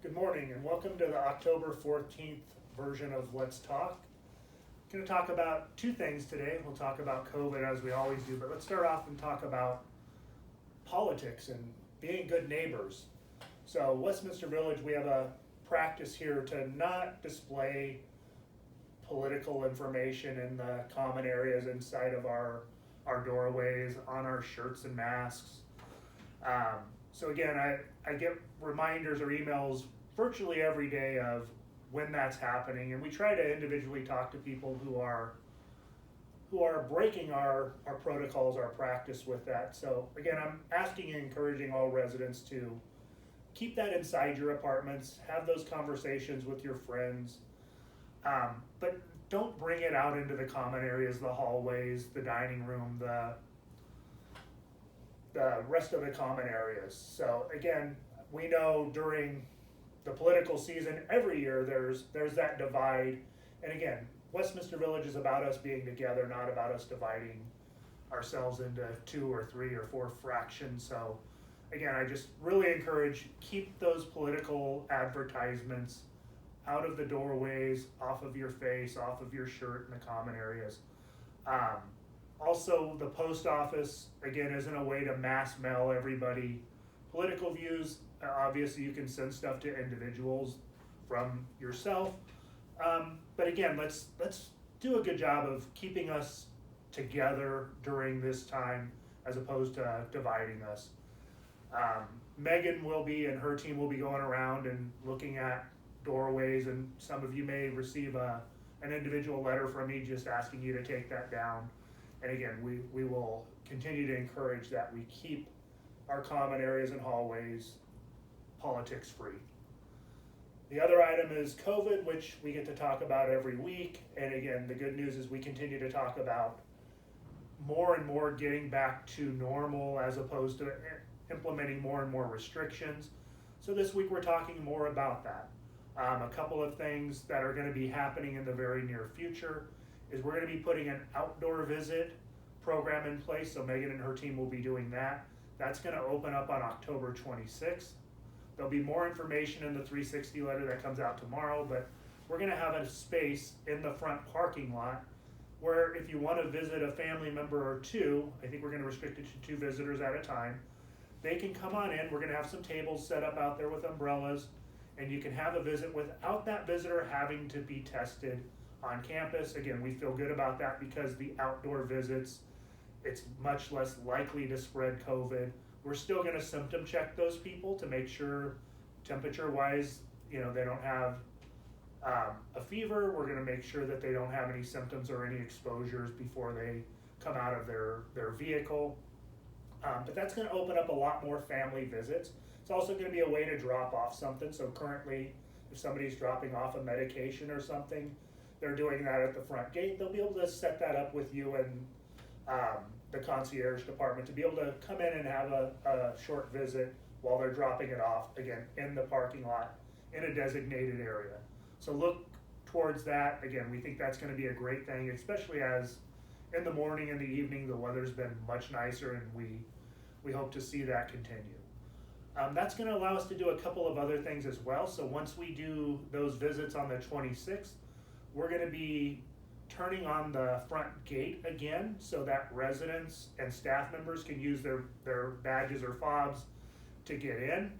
Good morning and welcome to the October 14th version of Let's Talk. I'm going to talk about two things today. We'll talk about COVID as we always do, but let's start off and talk about politics and being good neighbors. So Westminster Village, we have a practice here to not display political information in the common areas inside of our doorways, on our shirts and masks. So again, I get reminders or emails virtually every day of when that's happening, and we try to individually talk to people who are breaking our protocols, our practice with that. So again, I'm asking and encouraging all residents to keep that inside your apartments, have those conversations with your friends, but don't bring it out into the common areas, the hallways, the dining room, the rest of the common areas. So again, we know during the political season every year there's that divide, and again, Westminster Village is about us being together, not about us dividing ourselves into 2 or 3 or 4 fractions. So again, I just really encourage, keep those political advertisements out of the doorways, off of your face, off of your shirt in the common areas. Also, the post office, again, isn't a way to mass mail everybody political views. Obviously, you can send stuff to individuals from yourself. But again, let's do a good job of keeping us together during this time as opposed to dividing us. Megan will be, and her team will be going around and looking at doorways, and some of you may receive an individual letter from me just asking you to take that down. And again, we will continue to encourage that we keep our common areas and hallways politics free. The other item is COVID, which we get to talk about every week. And again, the good news is we continue to talk about more and more getting back to normal as opposed to implementing more and more restrictions. So this week we're talking more about that. A couple of things that are going to be happening in the very near future is we're going to be putting an outdoor visit program in place. So Megan and her team will be doing that. That's going to open up on October 26th. There'll be more information in the 360 letter that comes out tomorrow, but we're going to have a space in the front parking lot where if you want to visit a family member or 2, I think we're going to restrict it to 2 visitors at a time, they can come on in. We're going to have some tables set up out there with umbrellas, and you can have a visit without that visitor having to be tested on campus. Again, we feel good about that because the outdoor visits, it's much less likely to spread COVID. We're still going to symptom check those people to make sure temperature wise, they don't have a fever. We're going to make sure that they don't have any symptoms or any exposures before they come out of their vehicle. But that's going to open up a lot more family visits. It's also going to be a way to drop off something. So currently, if somebody's dropping off a medication or something, they're doing that at the front gate. They'll be able to set that up with you and the concierge department to be able to come in and have a short visit while they're dropping it off, again, in the parking lot in a designated area. So look towards that. Again, we think that's going to be a great thing, especially as in the morning and the evening the weather's been much nicer, and we hope to see that continue. That's going to allow us to do a couple of other things as well. So once we do those visits on the 26th, we're going to be turning on the front gate again so that residents and staff members can use their badges or fobs to get in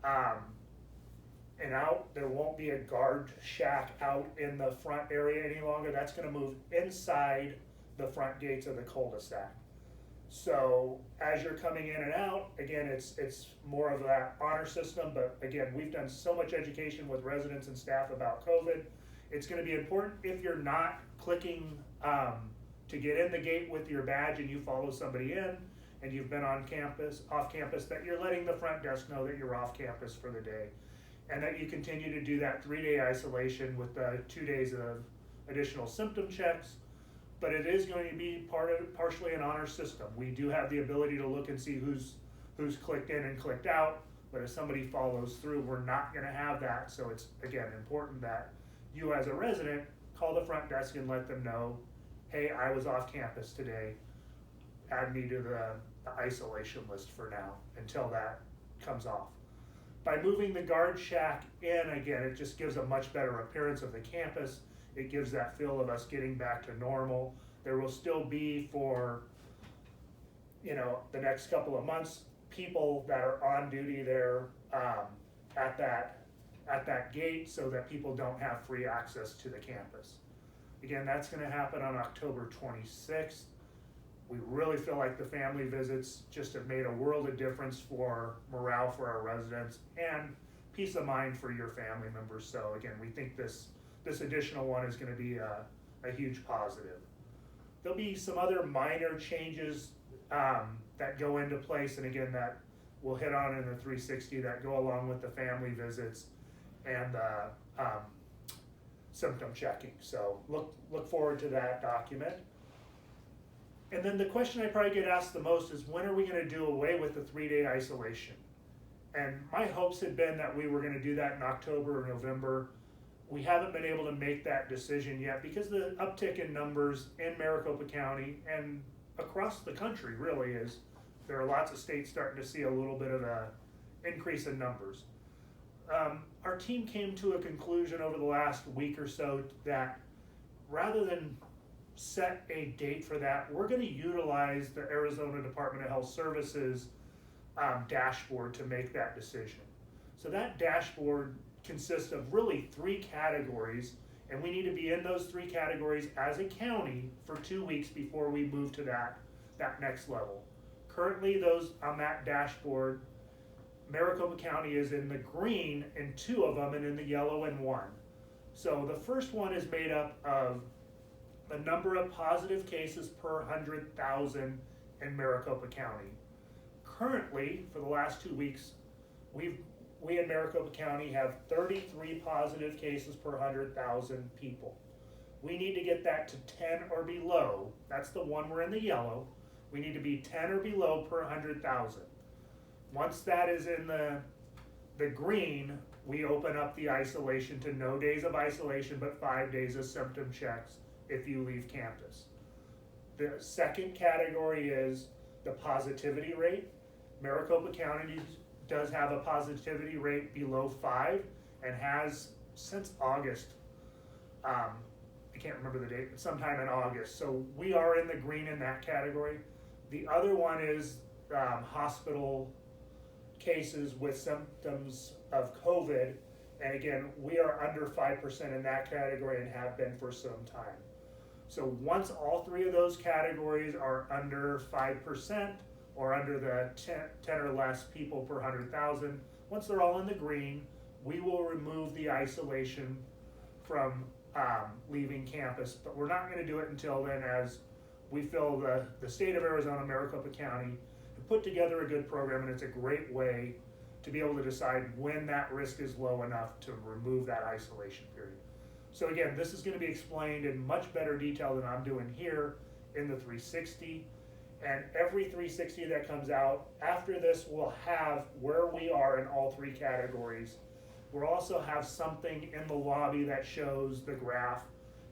and out. There won't be a guard shack out in the front area any longer. That's going to move inside the front gates of the cul-de-sac. So as you're coming in and out, again, it's more of that honor system, but again, we've done so much education with residents and staff about COVID. It's going to be important if you're not clicking to get in the gate with your badge and you follow somebody in and you've been off campus, that you're letting the front desk know that you're off campus for the day, and that you continue to do that 3-day isolation with the 2 days of additional symptom checks. But it is going to be partially an honor system. We do have the ability to look and see who's clicked in and clicked out, but if somebody follows through, we're not going to have that. So it's, again, important that you as a resident call the front desk and let them know, hey, I was off campus today. Add me to the isolation list for now until that comes off. By moving the guard shack in, again, it just gives a much better appearance of the campus. It gives that feel of us getting back to normal. There will still be, for the next couple of months, people that are on duty there at that gate, so that people don't have free access to the campus. Again, that's going to happen on October 26th. We really feel like the family visits just have made a world of difference for morale for our residents and peace of mind for your family members. So again, we think this additional one is going to be a huge positive. There'll be some other minor changes that go into place, and again, that we'll hit on in the 360 that go along with the family visits and symptom checking. So look forward to that document. And then the question I probably get asked the most is, when are we going to do away with the 3-day isolation? And my hopes had been that we were going to do that in October or November. We haven't been able to make that decision yet because the uptick in numbers in Maricopa County and across the country really is, there are lots of states starting to see a little bit of a increase in numbers. Our team came to a conclusion over the last week or so that rather than set a date for that, we're going to utilize the Arizona Department of Health Services dashboard to make that decision. So that dashboard consists of really 3 categories, and we need to be in those 3 categories as a county for 2 weeks before we move to that next level. Currently, those on that dashboard, Maricopa County is in the green in 2 of them and in the yellow in 1. So the first one is made up of the number of positive cases per 100,000 in Maricopa County. Currently, for the last 2 weeks, we in Maricopa County have 33 positive cases per 100,000 people. We need to get that to 10 or below. That's the one we're in the yellow. We need to be 10 or below per 100,000. Once that is in the green, we open up the isolation to no days of isolation, but 5 days of symptom checks if you leave campus. The second category is the positivity rate. Maricopa County does have a positivity rate below 5 and has since August. I can't remember the date, but sometime in August. So we are in the green in that category. The other one is hospital cases with symptoms of COVID. And again, we are under 5% in that category and have been for some time. So once all 3 of those categories are under 5% or under the 10 or less people per 100,000, once they're all in the green, we will remove the isolation from leaving campus. But we're not going to do it until then, as we feel the state of Arizona, Maricopa County, have put together a good program, and it's a great way to be able to decide when that risk is low enough to remove that isolation period. So again, this is going to be explained in much better detail than I'm doing here in the 360. And every 360 that comes out after this will have where we are in all 3 categories. We'll also have something in the lobby that shows the graph,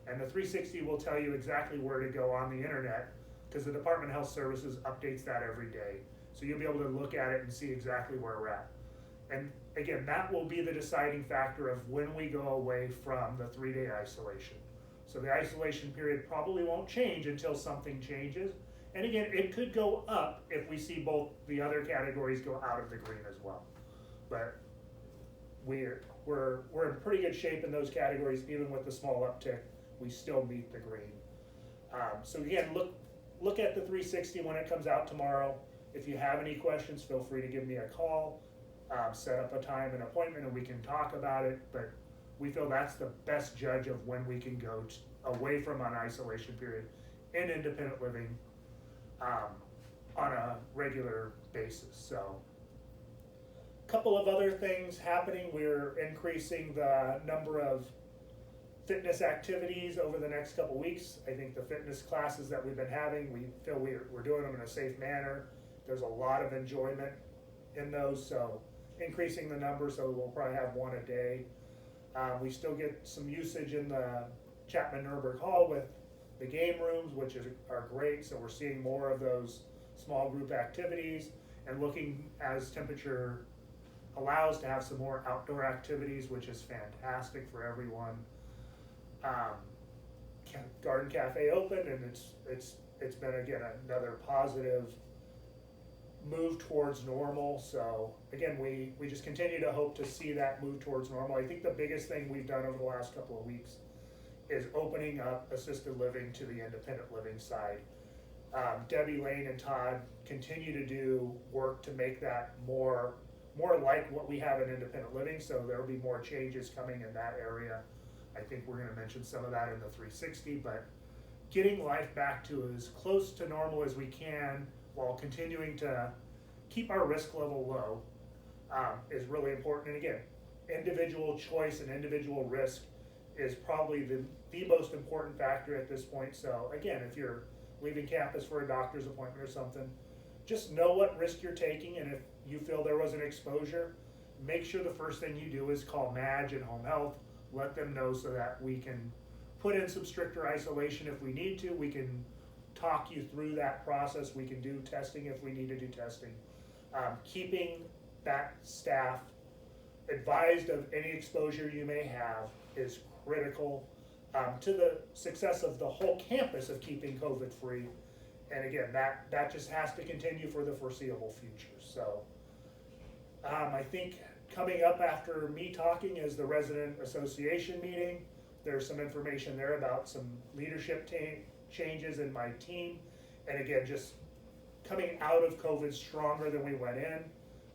and the 360 will tell you exactly where to go on the internet, because the Department of Health Services updates that every day. So you'll be able to look at it and see exactly where we're at. And again, that will be the deciding factor of when we go away from the 3-day isolation. So the isolation period probably won't change until something changes. And again, it could go up if we see both the other categories go out of the green as well. But we're in pretty good shape in those categories. Even with the small uptick, we still meet the green. So again, look at the 360 when it comes out tomorrow. If you have any questions, feel free to give me a call. Set up a time and appointment, and we can talk about it. But we feel that's the best judge of when we can go away from an isolation period in independent living on a regular basis. So a couple of other things happening. We're increasing the number of fitness activities over the next couple weeks. I think the fitness classes that we've been having, we feel we're doing them in a safe manner. There's a lot of enjoyment in those, so increasing the number, so we'll probably have 1 a day. We still get some usage in the Chapman-Nuremberg Hall with the game rooms, which are great, so we're seeing more of those small group activities, and looking as temperature allows to have some more outdoor activities, which is fantastic for everyone. Garden Cafe opened, and it's been again another positive move towards normal. So again, we just continue to hope to see that move towards normal. I think the biggest thing we've done over the last couple of weeks is opening up assisted living to the independent living side. Debbie, Lane, and Todd continue to do work to make that more like what we have in independent living, so there will be more changes coming in that area. I think we're going to mention some of that in the 360, but getting life back to as close to normal as we can while continuing to keep our risk level low is really important. And again, individual choice and individual risk is probably the most important factor at this point. So again, if you're leaving campus for a doctor's appointment or something, just know what risk you're taking, and if you feel there was an exposure, make sure the first thing you do is call MADGE and home health, let them know so that we can put in some stricter isolation if we need to. We can talk you through that process. We can do testing if we need to do testing. Keeping that staff advised of any exposure you may have is critical to the success of the whole campus of keeping COVID free. And again, that just has to continue for the foreseeable future. So I think coming up after me talking is the resident association meeting. There's some information there about some leadership changes in my team. And again, just coming out of COVID stronger than we went in.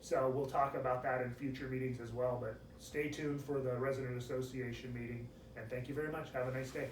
So we'll talk about that in future meetings as well, but stay tuned for the resident association meeting. And thank you very much. Have a nice day.